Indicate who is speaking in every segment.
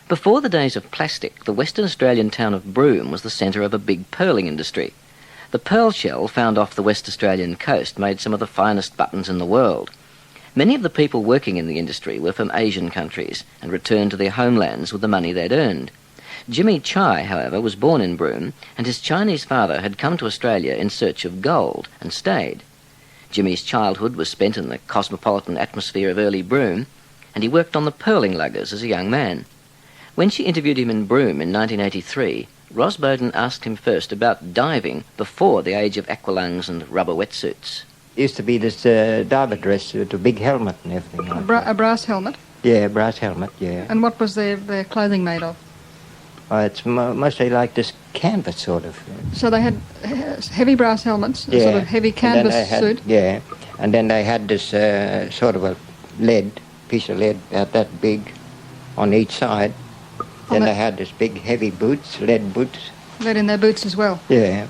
Speaker 1: Before the days of plastic, the Western Australian town of Broome was the centre of a big pearling industry. The pearl shell found off the West Australian coast made some of the finest buttons in the world. Many of the people working in the industry were from Asian countries and returned to their homelands with the money they'd earned. Kimmy Chi, however, was born in Broome, and his Chinese father had come to Australia in search of gold and stayed. Jimmy's childhood was spent in the cosmopolitan atmosphere of early Broome, and he worked on the pearling luggers as a young man. When she interviewed him in Broome in 1983, Ros Bowden asked him first about diving before the age of aqualungs and rubber wetsuits.
Speaker 2: Used to be this diver dress with a big helmet and everything.
Speaker 3: A brass helmet?
Speaker 2: Yeah, a brass helmet, yeah.
Speaker 3: And what was their clothing made of?
Speaker 2: It's mostly like this canvas sort of.
Speaker 3: So they had heavy brass helmets, a sort of heavy canvas suit?
Speaker 2: Yeah, and then they had this sort of a piece of lead about that big on each side. Then they had this big heavy boots, lead boots.
Speaker 3: Lead in their boots as well?
Speaker 2: Yeah.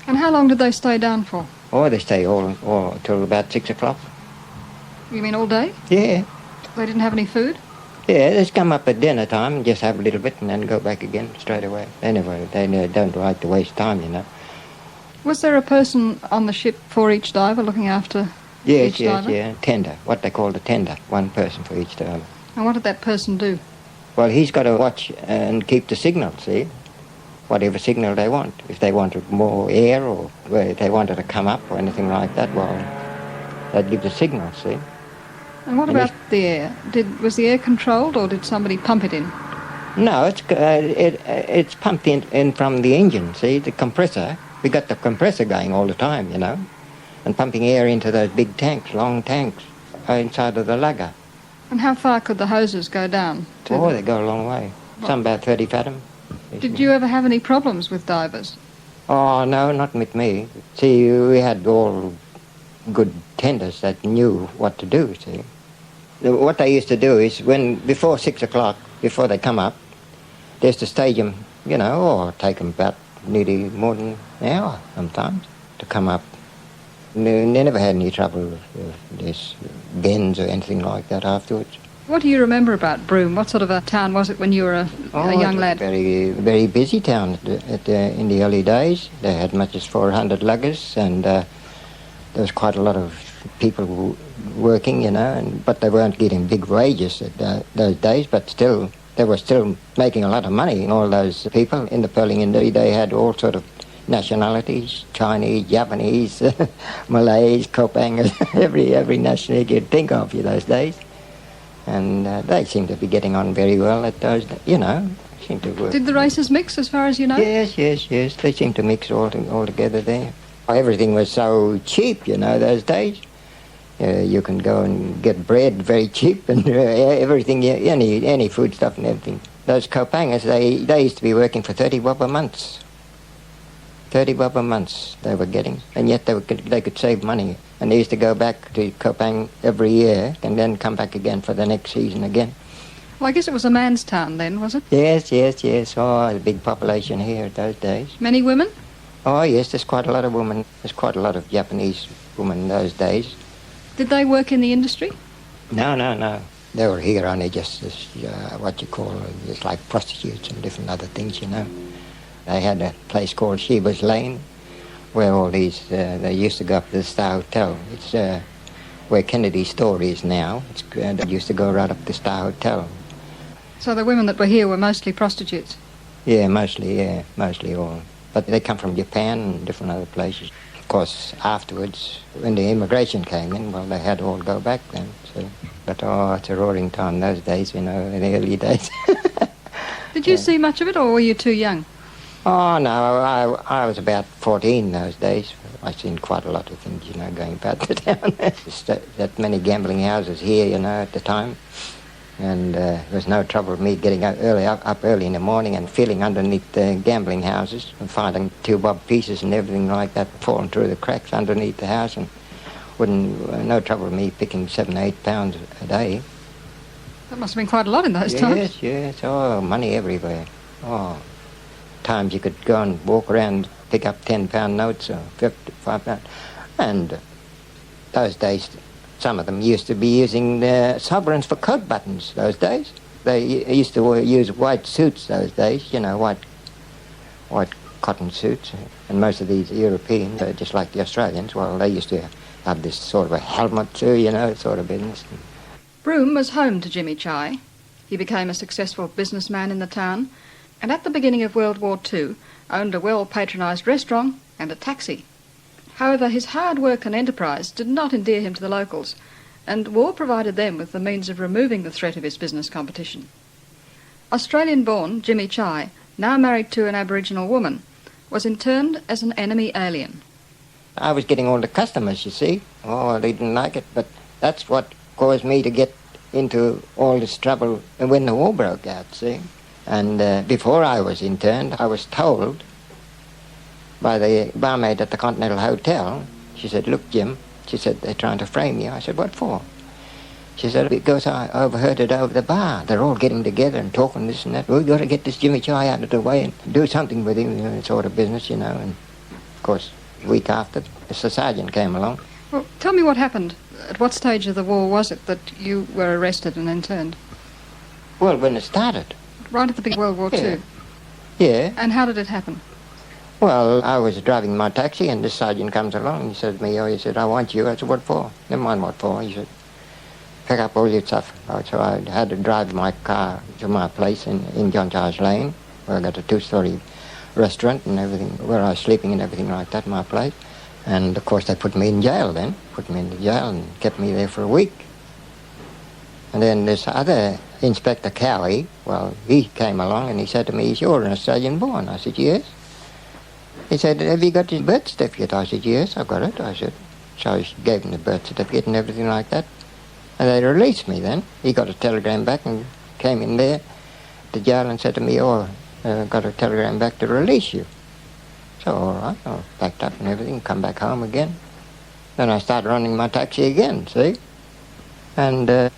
Speaker 3: And how long did they stay down for?
Speaker 2: Oh, they stay all till about 6 o'clock.
Speaker 3: You mean all day?
Speaker 2: Yeah.
Speaker 3: They didn't have any food?
Speaker 2: Yeah, they just come up at dinner time and just have a little bit and then go back again straight away. Anyway, they don't like to waste time, you know.
Speaker 3: Was there a person on the ship for each diver looking after each diver?
Speaker 2: Yes, tender, what they call the tender, one person for each diver.
Speaker 3: And what did that person do?
Speaker 2: Well, he's got to watch and keep the signal, see? Whatever signal they want. If they wanted more air or if they wanted to come up or anything like that, well, they'd give the signal, see?
Speaker 3: And what about the air? Was the air controlled or did somebody pump it in?
Speaker 2: No, it's pumped in from the engine, see, the compressor. We got the compressor going all the time, you know, and pumping air into those big tanks, long tanks, inside of the lugger.
Speaker 3: And how far could the hoses go down?
Speaker 2: They go a long way. Some about 30 fathom.
Speaker 3: Did you ever have any problems with divers?
Speaker 2: Oh, no, not with me. See, we had all good tenders that knew what to do, see. What they used to do is before 6 o'clock, before they come up, they used to stage them, you know, or take them about nearly more than an hour sometimes to come up. They never had any trouble with this bends or anything like that afterwards.
Speaker 3: What do you remember about Broome? What sort of a town was it when you were a young lad?
Speaker 2: Very, very busy town in the early days. They had much as 400 luggers, and there was quite a lot of people working, you know, but they weren't getting big wages at those days, but still, they were still making a lot of money. And all those people in the pearling industry, they had all sort of nationalities, Chinese, Japanese, Malays, Kopangers, every nationality you could think of in those days. And they seem to be getting on very well at those, you know, seem to work.
Speaker 3: Did the races mix as far as you know?
Speaker 2: Yes, they seem to mix all together there. Everything was so cheap, you know, those days. You can go and get bread very cheap and everything, any food stuff and everything. Those Kopangers, they used to be working for 30 bob a month. 30 bob a month they were getting, and yet they could save money. And they used to go back to Kopang every year and then come back again for the next season again.
Speaker 3: Well, I guess it was a man's town then, was it?
Speaker 2: Yes. Oh, a big population here at those days.
Speaker 3: Many women?
Speaker 2: Oh, yes, there's quite a lot of women. There's quite a lot of Japanese women in those days.
Speaker 3: Did they work in the industry?
Speaker 2: No. They were here only just as, what you call, just like prostitutes and different other things, you know. They had a place called Sheba's Lane, where all these, they used to go up to the Star Hotel. It's where Kennedy's store is now. They used to go right up to the Star Hotel.
Speaker 3: So the women that were here were mostly prostitutes?
Speaker 2: Yeah, mostly all. But they come from Japan and different other places. Of course, afterwards, when the immigration came in, well, they had to all go back then. So. But, it's a roaring time those days, you know, in the early days.
Speaker 3: Did you see much of it, or were you too young?
Speaker 2: Oh, no, I was about 14 those days. I've seen quite a lot of things, you know, going about the town. There's that many gambling houses here, you know, at the time. And there was no trouble with me getting up early in the morning and feeling underneath the gambling houses and finding 2 bob pieces and everything like that falling through the cracks underneath the house. And no trouble with me picking 7 or 8 pounds a day.
Speaker 3: That must have been quite a lot in those times.
Speaker 2: Yes. Oh, money everywhere. Oh. Times you could go and walk around, pick up 10-pound notes or 55 pound. And those days, some of them used to be using the sovereigns for coat buttons those days. they used to use white suits those days, you know, white cotton suits. And most of these Europeans, just like the Australians, well, they used to have this sort of a helmet too, you know, sort of business.
Speaker 3: Broome was home to Jimmy Chi. He became a successful businessman in the town, and at the beginning of World War II owned a well-patronised restaurant and a taxi. However, his hard work and enterprise did not endear him to the locals, and war provided them with the means of removing the threat of his business competition. Australian-born Jimmy Chi, now married to an Aboriginal woman, was interned as an enemy alien.
Speaker 2: I was getting all the customers, you see. Oh, they didn't like it, but that's what caused me to get into all this trouble when the war broke out, see. And before I was interned, I was told by the barmaid at the Continental Hotel, she said, "Look, Jim," she said, "they're trying to frame you." I said, "What for?" She said, "Because I overheard it over the bar. They're all getting together and talking this and that. We've got to get this Jimmy Chi out of the way and do something with him, you know, sort of business, you know." And, of course, a week after, the sergeant came along.
Speaker 3: Well, tell me what happened. At what stage of the war was it that you were arrested and interned?
Speaker 2: Well, when it started.
Speaker 3: Right at the beginning of World War II?
Speaker 2: Yeah.
Speaker 3: And how did it happen?
Speaker 2: Well, I was driving my taxi and this sergeant comes along and he said to me, he said, "I want you." I said, "What for?" "Never mind what for." He said, "Pick up all your stuff." So I had to drive my car to my place in John Charles Lane, where I got a 2-story restaurant and everything, where I was sleeping and everything like that, my place. And, of course, they put me in jail then, put me in the jail and kept me there for a week. And then this other Inspector Cowie, well, he came along and he said to me, "You're an Australian-born." I said, "Yes." He said, "Have you got your birth certificate?" I said, "Yes, I've got it." I said, so I gave him the birth certificate and everything like that. And they released me then. He got a telegram back and came in there to jail and said to me, "Got a telegram back to release you." So, all right, I packed up and everything, come back home again. Then I started running my taxi again, see? And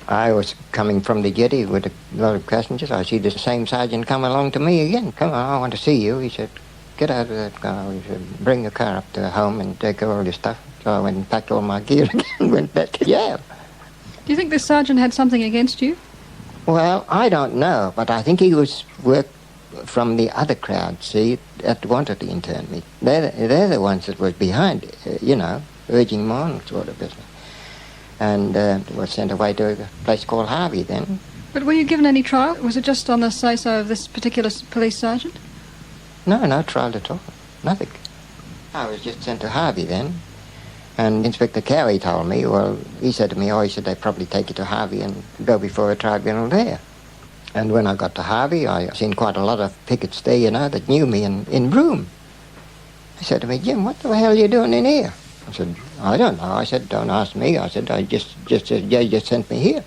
Speaker 2: I was coming from the jetty with a lot of passengers. I see the same sergeant come along to me again. "Come on, I want to see you." He said, "Get out of that car." He said, "Bring the car up to home and take all your stuff." So I went and packed all my gear again and went back to jail.
Speaker 3: Do you think this sergeant had something against you?
Speaker 2: Well, I don't know, but I think he was worked from the other crowd, see, that wanted to intern me. They're the ones that was behind it, you know, urging me on sort of business. And was sent away to a place called Harvey then.
Speaker 3: But were you given any trial? Was it just on the say-so of this particular police sergeant?
Speaker 2: No trial at all. Nothing. I was just sent to Harvey then. And Inspector Cowie told me, well, he said to me, he said they'd probably take you to Harvey and go before a tribunal there. And when I got to Harvey, I seen quite a lot of pickets there, you know, that knew me in Broome. He said to me, "Jim, what the hell are you doing in here?" I said, "I don't know." I said, "Don't ask me." I said, "They just sent me here."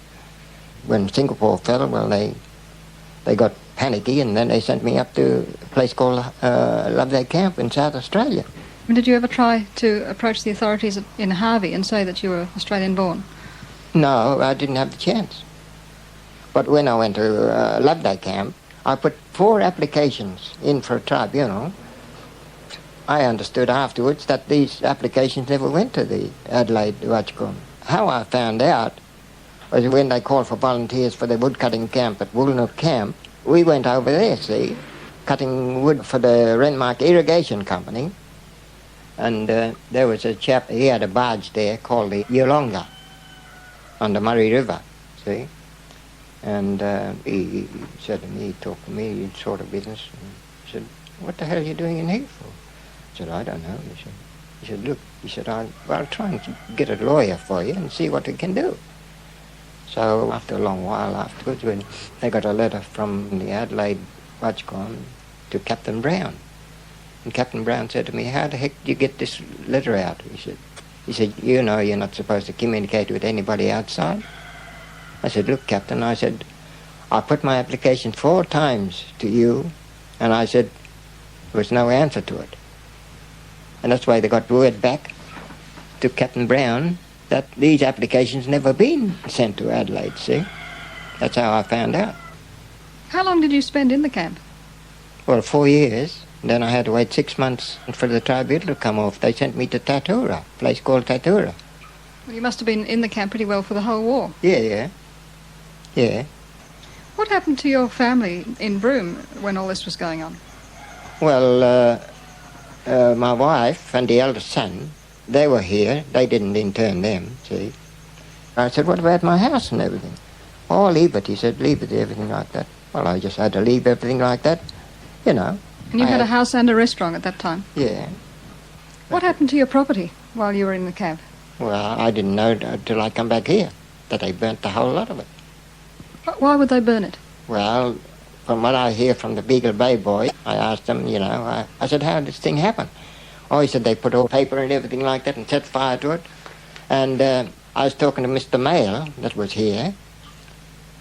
Speaker 2: When Singapore fell, well, they got panicky and then they sent me up to a place called Loveday Camp in South Australia.
Speaker 3: And did you ever try to approach the authorities in Harvey and say that you were Australian-born?
Speaker 2: No, I didn't have the chance. But when I went to Loveday Camp, I put 4 applications in for a tribunal. I understood afterwards that these applications never went to the Adelaide Watchcom. How I found out was when they called for volunteers for the woodcutting camp at Woolnook Camp. We went over there, see, cutting wood for the Renmark Irrigation Company. And there was a chap, he had a barge there called the Yolonga on the Murray River, see. And he said to me, he talked to me, sort of business. And he said, "What the hell are you doing in here for?" I said, "I don't know." He said, "Look," he said, I'll try and get a lawyer for you and see what we can do. So after a long while afterwards, when they got a letter from the Adelaide Watchcom to Captain Brown. And Captain Brown said to me, "How the heck did you get this letter out?" He said, "You know you're not supposed to communicate with anybody outside." I said, "Look, Captain," I said, "I put my application 4 times to you," and I said, there was no answer to it. And that's why they got word back to Captain Brown that these applications never been sent to Adelaide, see? That's how I found out.
Speaker 3: How long did you spend in the camp?
Speaker 2: Well, 4 years. Then I had to wait 6 months for the tribunal to come off. They sent me to Tatura, a place called Tatura.
Speaker 3: Well, you must have been in the camp pretty well for the whole war.
Speaker 2: Yeah.
Speaker 3: What happened to your family in Broome when all this was going on?
Speaker 2: Well, my wife and the eldest son, they were here. They didn't intern them, see. I said, what about my house and everything? Oh, leave it, he said, leave it, everything like that. Well, I just had to leave everything like that, you know.
Speaker 3: And you had a house and a restaurant at that time?
Speaker 2: Yeah.
Speaker 3: What happened to your property while you were in the camp?
Speaker 2: Well, I didn't know till I come back here that they burnt the whole lot of it.
Speaker 3: Why would they burn it?
Speaker 2: Well, from what I hear from the Beagle Bay boy, I asked him, you know, I said, how did this thing happen? Oh, he said they put all paper and everything like that and set fire to it. And I was talking to Mr. Mayle that was here.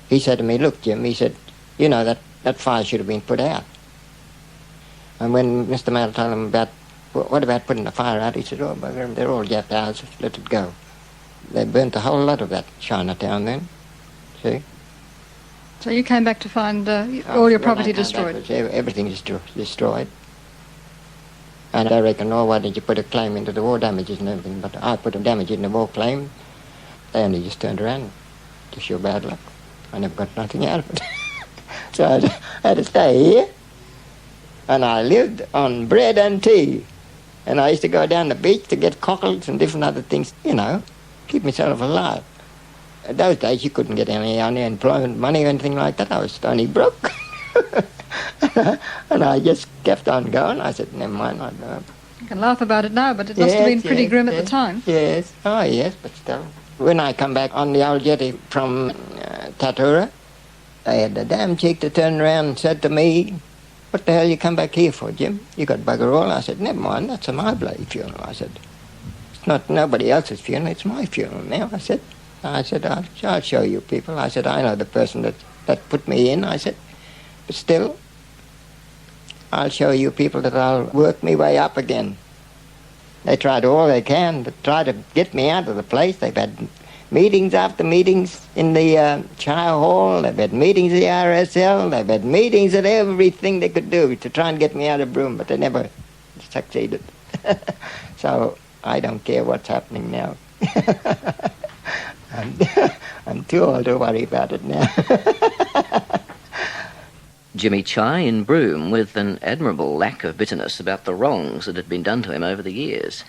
Speaker 2: He said to me, look, Jim, he said, you know, that fire should have been put out. And when Mr. Mayle told him about, what about putting the fire out, he said, oh, bugger, they're all Jap houses, let it go. They burnt a whole lot of that Chinatown then, see?
Speaker 3: So you came back to find all your property destroyed?
Speaker 2: Everything is destroyed. And I reckon, oh, why didn't you put a claim into the war damages and everything? But I put a damage in the war claim. They only just turned around. Just your bad luck. I never got nothing out of it. So I had to stay here. And I lived on bread and tea. And I used to go down the beach to get cockles and different other things, you know, keep myself alive. In those days, you couldn't get any unemployment money or anything like that. I was stony broke. And I just kept on going. I said, never mind.
Speaker 3: You can laugh about it now, but it must have been pretty grim at the time.
Speaker 2: Yes. Oh, yes, but still. When I come back on the old jetty from Tatura, I had the damn cheek to turn around and said to me, what the hell you come back here for, Jim? You got bugger all. I said, never mind, that's a my bloody funeral. I said, it's not nobody else's funeral, it's my funeral now. I said, I'll show you people. I said, I know the person that put me in. I said, but still, I'll show you people that I'll work me way up again. They tried all they can to try to get me out of the place. They've had meetings after meetings in the chow hall. They've had meetings at the RSL. They've had meetings at everything they could do to try and get me out of Broome, but they never succeeded. So I don't care what's happening now. I'm too old to worry about it now.
Speaker 1: Jimmy Chi in Broome with an admirable lack of bitterness about the wrongs that had been done to him over the years.